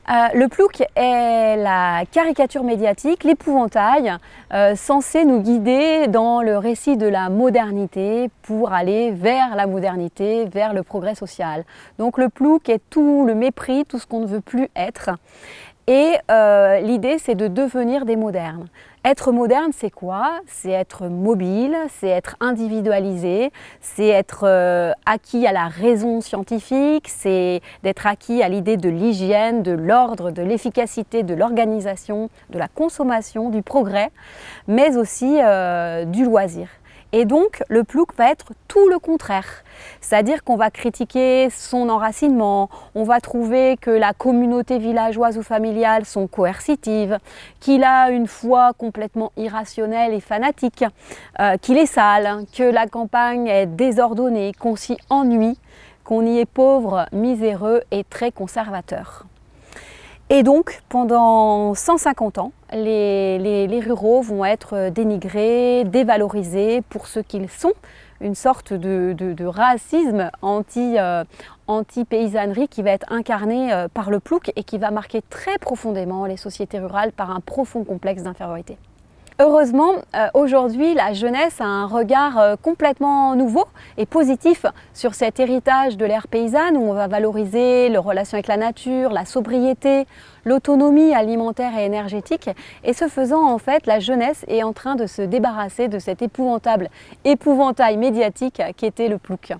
Le plouc est la caricature médiatique, l'épouvantail, censé nous guider dans le récit de la modernité pour aller vers la modernité, vers le progrès social. Donc le plouc est tout le mépris, tout ce qu'on ne veut plus être. Et l'idée, c'est de devenir des modernes. Être moderne, c'est quoi? C'est être mobile, c'est être individualisé, c'est être acquis à la raison scientifique, c'est d'être acquis à l'idée de l'hygiène, de l'ordre, de l'efficacité, de l'organisation, de la consommation, du progrès, mais aussi du loisir. Et donc, le plouc va être tout le contraire. C'est-à-dire qu'on va critiquer son enracinement, on va trouver que la communauté villageoise ou familiale sont coercitives, qu'il a une foi complètement irrationnelle et fanatique, qu'il est sale, que la campagne est désordonnée, qu'on s'y ennuie, qu'on y est pauvre, miséreux et très conservateur. Et donc, pendant 150 ans, les ruraux vont être dénigrés, dévalorisés pour ce qu'ils sont, une sorte de racisme anti-paysannerie qui va être incarné par le plouc et qui va marquer très profondément les sociétés rurales par un profond complexe d'infériorité. Heureusement, aujourd'hui, la jeunesse a un regard complètement nouveau et positif sur cet héritage de l'ère paysanne où on va valoriser les relations avec la nature, la sobriété, l'autonomie alimentaire et énergétique. Et ce faisant, en fait, la jeunesse est en train de se débarrasser de cet épouvantail médiatique qu'était le plouc.